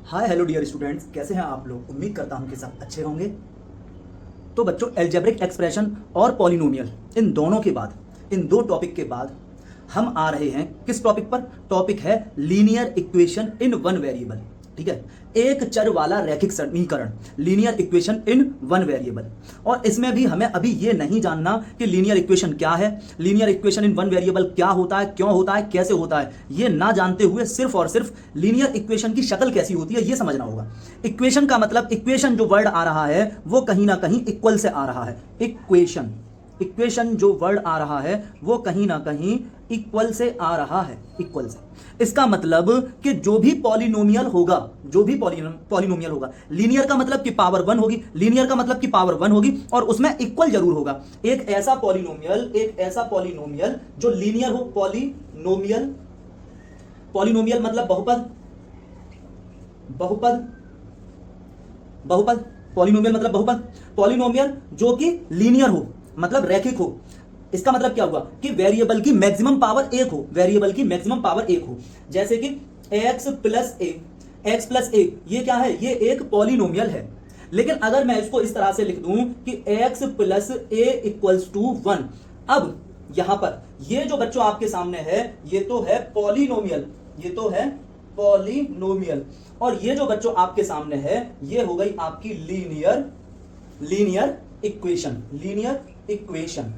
Hi hello dear students, कैसे हैं आप लोग। उम्मीद करता हूं कि सब अच्छे होंगे। तो बच्चों, अलजेब्रिक एक्सप्रेशन और पॉलिनोमियल, इन दोनों के बाद, इन दो टॉपिक के बाद हम आ रहे हैं किस टॉपिक पर। टॉपिक है linear equation in one variable. ठीक है, एक चर वाला रैखिक समीकरण, linear equation in one variable. और इसमें भी हमें अभी ये नहीं जानना कि लीनियर इक्वेशन क्या है, linear equation in one variable क्या होता है, क्यों होता है, कैसे होता है। ये ना जानते हुए सिर्फ और सिर्फ लीनियर इक्वेशन की शक्ल कैसी होती है ये समझना होगा। इक्वेशन का मतलब, इक्वेशन जो वर्ड आ रहा है वो कहीं ना कहीं इक्वल से आ रहा है। इक्वेशन, इक्वेशन जो वर्ड आ रहा है वो कहीं ना कहीं इक्वल से आ रहा है, इक्वल से। इसका मतलब कि जो भी पॉलिनोमियल होगा, जो भी पॉलिनोमियल होगा, लीनियर का मतलब कि पावर वन होगी, लीनियर का मतलब कि पावर वन होगी और उसमें इक्वल जरूर होगा। एक ऐसा पॉलिनोमियल, एक ऐसा पॉलिनोमियल जो लीनियर हो, पॉलिनोमियल, पॉलिनोमियल मतलब बहुपद, बहुपद, बहुपद, पॉलिनोमियल मतलब बहुपद, पॉलिनोमियल जो कि लीनियर हो मतलब रैखिक हो। इसका मतलब क्या हुआ कि वेरिएबल की मैक्सिमम पावर एक हो, वेरिएबल की मैक्सिमम पावर एक हो। जैसे कि x प्लस ए, एक्स प्लस ए, ये क्या है, ये एक पॉलिनोमियल है। लेकिन अगर मैं इसको इस तरह से लिख दूं कि x plus A equals to one, अब यहां पर ये जो बच्चों आपके सामने है ये तो है पॉलिनोमियल, ये तो है पॉलिनोमियल, और ये जो बच्चों आपके सामने है ये हो गई आपकी linear, linear equation, linear equation.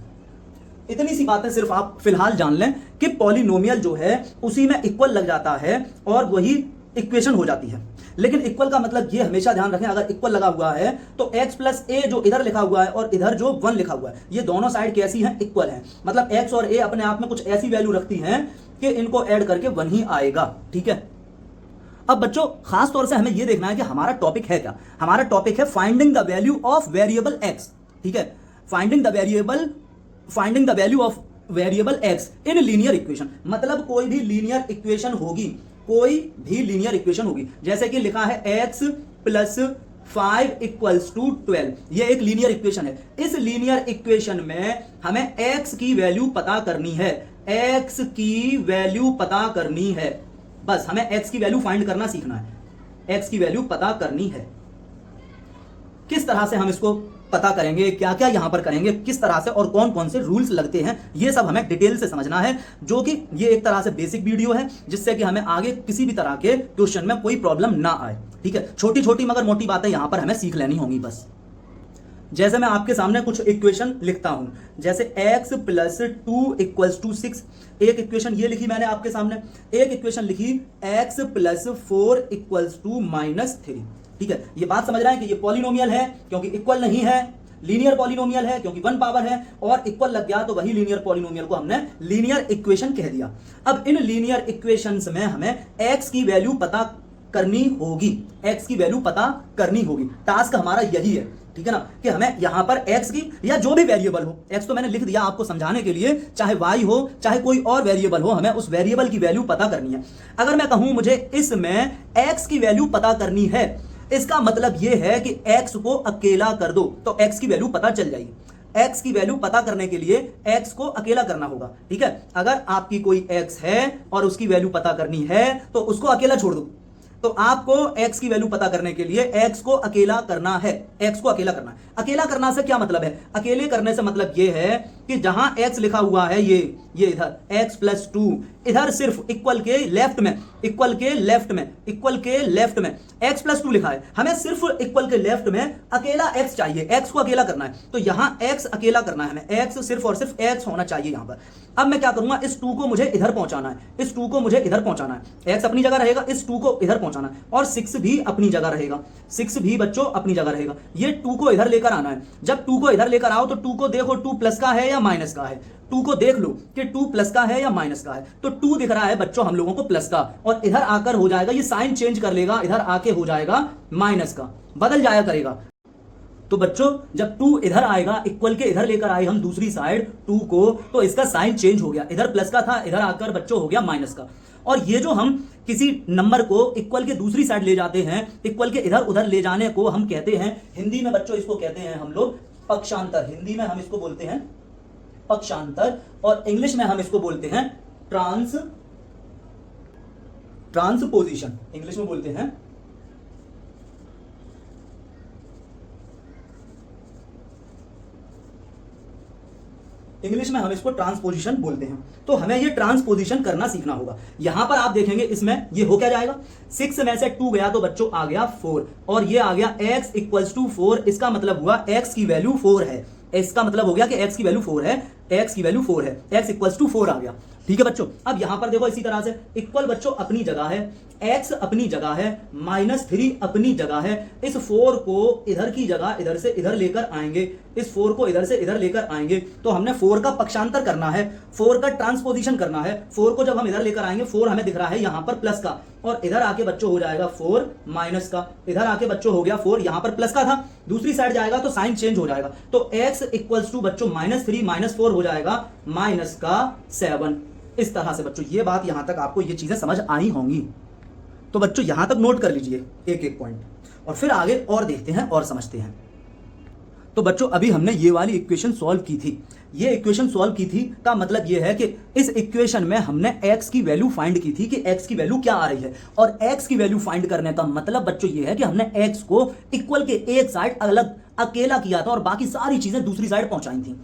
इतनी सी बातें सिर्फ आप फिलहाल जान लें कि पॉलिनोमियल जो है उसी में इक्वल लग जाता है और वही इक्वेशन हो जाती है। लेकिन इक्वल का मतलब ये हमेशा ध्यान रखें, अगर इक्वल लगा हुआ है तो x प्लस ए जो इधर लिखा हुआ है और इधर जो वन लिखा हुआ है, ये दोनों साइड कैसी हैं, इक्वल हैं। मतलब x और a अपने आप में कुछ ऐसी वैल्यू रखती हैं कि इनको ऐड करके वन ही आएगा। ठीक है, अब बच्चों खास तौर से हमें यह देखना है कि हमारा टॉपिक है क्या। हमारा टॉपिक है finding the value of variable x। ठीक है, finding the variable, finding the value of variable x in linear equation. मतलब कोई भी लीनियर इक्वेशन होगी, कोई भी लीनियर इक्वेशन होगी, जैसे कि लिखा है x प्लस 5 इक्वल्स टू 12, ये एक लीनियर इक्वेशन है। इस लीनियर इक्वेशन में हमें x की वैल्यू पता करनी है, x की वैल्यू पता करनी है। बस हमें x की वैल्यू फाइंड करना सीखना है, x की वैल्यू पता करनी है। किस तरह से हम इसको पता करेंगे, क्या क्या यहां पर करेंगे, किस तरह से और कौन कौन से रूल्स लगते हैं, ये सब हमें डिटेल से समझना है। जो कि ये एक तरह से बेसिक वीडियो है जिससे कि हमें आगे किसी भी तरह के क्वेश्चन में कोई प्रॉब्लम ना आए। ठीक है, छोटी छोटी मगर मोटी बातें यहां पर हमें सीख लेनी होंगी बस। जैसे मैं आपके सामने कुछ इक्वेशन लिखता हूं, जैसे x प्लस 2 इक्वल्स टू 6, एक इक्वेशन ये लिखी मैंने आपके सामने। एक इक्वेशन लिखी x प्लस 4 इक्वल्स टू -3। ठीक है, ये बात समझ रहे हैं कि ये पॉलिनोमियल है क्योंकि इक्वल नहीं है, लीनियर पॉलिनोमियल है क्योंकि वन पावर है, और इक्वल लग गया तो वही लीनियर पॉलिनोमियल को हमने लीनियर इक्वेशन कह दिया। अब इन लीनियर इक्वेशंस में हमें x की वैल्यू पता करनी होगी, x की वैल्यू पता करनी होगी। टास्क हमारा यही है, ठीक है ना, कि हमें यहां पर x की या जो भी वेरिएबल हो, x तो मैंने लिख दिया आपको समझाने के लिए, चाहे y हो चाहे कोई और वेरिएबल हो, हमें उस वेरिएबल की वैल्यू पता करनी है। अगर मैं कहूं मुझे इसमें x की वैल्यू पता करनी है, इसका मतलब यह है कि x को अकेला कर दो तो x की वैल्यू पता चल जाएगी। x की वैल्यू पता करने के लिए x को अकेला करना होगा। ठीक है, अगर आपकी कोई x है और उसकी वैल्यू पता करनी है तो उसको अकेला छोड़ दो। तो आपको x की वैल्यू पता करने के लिए x को अकेला करना है, x को अकेला करना है। अकेला करना से क्या मतलब है, अकेले करने से मतलब यह है कि जहां x लिखा हुआ है ये इधर x प्लस 2, इधर सिर्फ इक्वल के लेफ्ट में, इक्वल के लेफ्ट में, इक्वल के लेफ्ट में x प्लस 2 लिखा है, हमें सिर्फ इक्वल के लेफ्ट में अकेला x चाहिए, x को अकेला करना है। तो यहां x अकेला करना है हमें, x सिर्फ और सिर्फ x होना चाहिए यहां पर। अब मैं क्या करूंगा, इस 2 को मुझे इधर पहुंचाना है, इस 2 को मुझे इधर पहुंचाना है, x अपनी जगह रहेगा, इस 2 को इधर पहुंचाना है, और 6 भी अपनी जगह रहेगा, 6 भी बच्चों अपनी जगह रहेगा। ये 2 को इधर लेकर आना है। जब 2 को इधर लेकर आओ तो 2 को देखो 2 प्लस का है या माइनस का है, 2 को देख लो कि 2 प्लस का है या माइनस का है। तो 2 दिख रहा है बच्चों हम लोगों को प्लस का, और इधर आकर हो जाएगा, ये साइन चेंज कर लेगा, इधर आके हो जाएगा माइनस का, बदल जाया करेगा। तो बच्चों जब 2 इधर आएगा, इक्वल के इधर लेकर आए हम दूसरी साइड 2 को, तो इसका साइन चेंज हो गया, इधर प्लस का था, इधर आकर बच्चों हो गया माइनस का। और ये जो हम किसी नंबर को इक्वल के दूसरी साइड ले जाते हैं, इक्वल के इधर उधर ले जाने को हम कहते हैं, हिंदी में बच्चों इसको कहते हैं हम लोग पक्षांतर, हिंदी में हम इसको बोलते हैं पक्षांतर, और इंग्लिश में हम इसको बोलते हैं ट्रांसपोजिशन, इंग्लिश में बोलते हैं इंग्लिश में हम इसको ट्रांसपोजिशन बोलते हैं। तो हमें ये ट्रांसपोजिशन करना सीखना होगा। यहां पर आप देखेंगे इसमें ये हो क्या जाएगा, 6 में से 2 गया तो बच्चों आ गया 4 और ये आ गया x इक्वल्स टू 4। इसका मतलब हुआ x की वैल्यू 4 है। इसका मतलब हो गया कि x की वैल्यू 4 है, x की वैल्यू 4 है, x इक्वल्स टू 4 आ गया। ठीक है बच्चों, अब यहां पर देखो इसी तरह से इक्वल बच्चों अपनी जगह है, x अपनी जगह है, -3 अपनी जगह है। इस 4 को इधर की जगह इधर से इधर लेकर आएंगे, इस 4 को इधर से इधर लेकर आएंगे। तो हमने 4 का पक्षांतर करना है, 4 का ट्रांसपोजिशन करना है। 4 को जब हम इधर लेकर आएंगे, 4 हमें दिख रहा है यहां पर प्लस का, और इधर आके बच्चों हो जाएगा 4 माइनस का। इधर आके बच्चों हो गया 4, यहां पर प्लस का था, दूसरी साइड जाएगा तो साइन चेंज हो जाएगा। तो x इक्वल्स टू बच्चों -3 -4 हो जाएगा -7। इस तरह से बच्चों ये बात यहां तक आपको ये चीजें समझ आई होंगी। तो बच्चों यहां तक नोट कर लीजिए एक एक पॉइंट, और फिर आगे और देखते हैं और समझते हैं। तो बच्चों अभी हमने ये वाली इक्वेशन सॉल्व की थी। ये इक्वेशन सॉल्व की थी का मतलब ये है कि इस इक्वेशन में हमने x की वैल्यू फाइंड की थी कि x की वैल्यू क्या आ रही है, और x की वैल्यू फाइंड करने का मतलब बच्चों ये है कि हमने x को इक्वल के एक साइड अलग अकेला किया था और बाकी सारी चीजें दूसरी साइड पहुंचाई थी।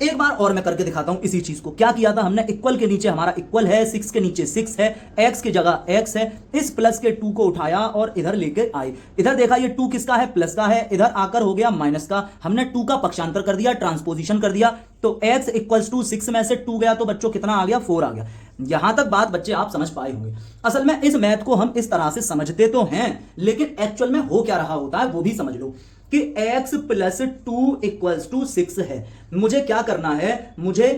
एक बार और मैं करके दिखाता हूं इसी चीज को। क्या किया था हमने, इक्वल के नीचे हमारा इक्वल है, 6 के नीचे 6 है, x की जगह x है, इस प्लस के 2 को उठाया और इधर लेके आए। इधर देखा ये 2 किसका है, प्लस का है, इधर आकर हो गया माइनस का। हमने 2 का पक्षांतर कर दिया, ट्रांसपोजिशन कर दिया। तो x इक्वल्स टू 6 में से 2 गया तो बच्चों कितना आ गया, 4 आ गया। यहां तक बात बच्चे आप समझ पाए होंगे। असल में इस मैथ को हम इस तरह से समझते तो हैं, लेकिन एक्चुअल में हो क्या रहा होता है वो भी समझ लो कि x प्लस 2 इक्वल्स टू 6 है। मुझे क्या करना है, मुझे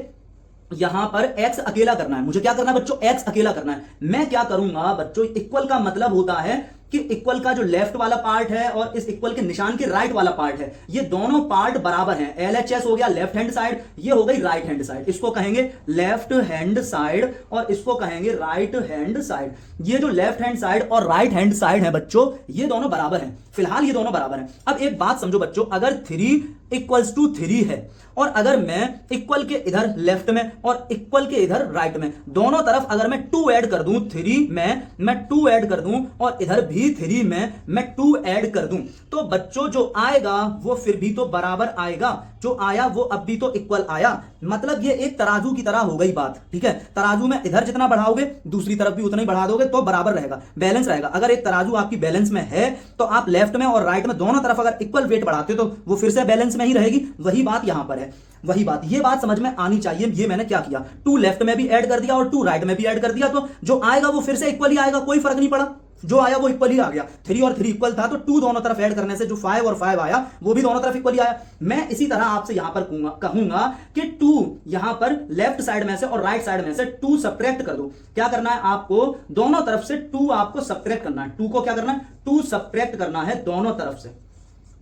यहां पर x अकेला करना है। मुझे क्या करना है बच्चों, x अकेला करना है। मैं क्या करूंगा बच्चों, इक्वल का मतलब होता है कि इक्वल का जो लेफ्ट वाला पार्ट है और इस इक्वल के निशान के राइट वाला पार्ट है, ये दोनों पार्ट बराबर हैं। LHS हो गया लेफ्ट हैंड साइड, ये हो गई राइट हैंड साइड। इसको कहेंगे लेफ्ट हैंड साइड और इसको कहेंगे राइट हैंड साइड। ये जो लेफ्ट हैंड साइड और राइट हैंड साइड है बच्चों, ये दोनों बराबर हैं। फिलहाल ये दोनों बराबर हैं। अब एक बात समझो बच्चों, अगर 3 इक्वल्स टू 3 है और अगर मैं इक्वल के इधर लेफ्ट में और इक्वल के इधर राइट में, दोनों तरफ अगर मैं 2 ऐड कर दूं, 3 में मैं 2 ऐड कर दूं और इधर भी 3 में मैं 2 ऐड कर दूं, तो बच्चों जो आएगा वो फिर भी तो बराबर आएगा। जो आया वो अब भी तो इक्वल आया। मतलब ये एक तराजू की तरह हो गई बात। ठीक है, तराजू में इधर जितना बढ़ाओगे दूसरी तरफ भी उतना ही बढ़ा दोगे तो बराबर रहेगा, बैलेंस रहेगा। अगर एक तराजू आपकी बैलेंस में है तो आप लेफ्ट में और राइट में दोनों तरफ अगर इक्वल वेट बढ़ाते हो तो वो फिर से बैलेंस में ही रहेगी। वही बात यहां पर है, वही बात, ये बात समझ में आनी चाहिए। ये मैंने क्या किया, 2 लेफ्ट में भी ऐड कर दिया और 2 राइट में भी ऐड कर दिया, तो जो आएगा वो फिर से इक्वल ही आएगा, कोई फर्क नहीं पड़ा। जो आया वो इक्वल ही आ गया। 3 और 3 इक्वल था तो 2 दोनों तरफ ऐड करने से जो 5 और 5 आया वो भी दोनों तरफ इक्वल ही आया। मैं इसी तरह आपसे यहां पर कहूंगा कि 2 यहां पर लेफ्ट साइड में से और राइट साइड में से 2 सब्ट्रैक्ट कर दो। क्या करना है आपको, दोनों तरफ से 2 आपको सब्ट्रैक्ट करना है। 2 को क्या करना है, 2 सब्ट्रैक्ट करना है दोनों तरफ से,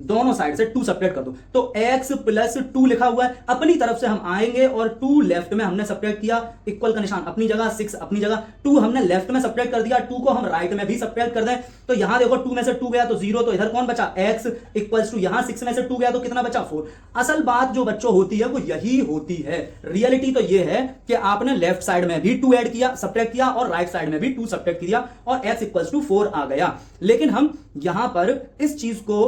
दोनों साइड से 2 सब्ट्रैक्ट कर दो। तो x प्लस 2 लिखा हुआ है, अपनी तरफ से हम आएंगे और 2 लेफ्ट में हमने सब्ट्रैक्ट किया, इक्वल का निशान अपनी जगह, 6 अपनी जगह, 2 हमने लेफ्ट में सब्ट्रैक्ट कर दिया, 2 को हम राइट में भी सब्ट्रैक्ट कर दें तो यहां देखो 2 में से 2 गया तो 0, तो इधर कौन बचा, x इक्वल्स टू यहां 6 में से 2 गया तो कितना बचा, 4। असल बात जो बच्चों होती है वो यही होती है। रियलिटी तो ये है कि आपने लेफ्ट साइड में भी 2 ऐड किया, सब्ट्रैक्ट किया, और राइट साइड में भी 2 सब्ट्रैक्ट किया और x इक्वल्स टू 4 आ गया। लेकिन हम यहां पर इस चीज को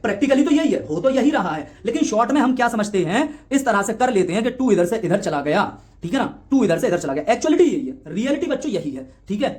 प्रैक्टिकली तो यही है, हो तो यही रहा है, लेकिन शॉर्ट में हम क्या समझते हैं, इस तरह से कर लेते हैं कि 2 इधर से इधर चला गया। ठीक है ना, 2 इधर से इधर चला गया। एक्चुअलिटी यही है, रियलिटी बच्चों यही है। ठीक है।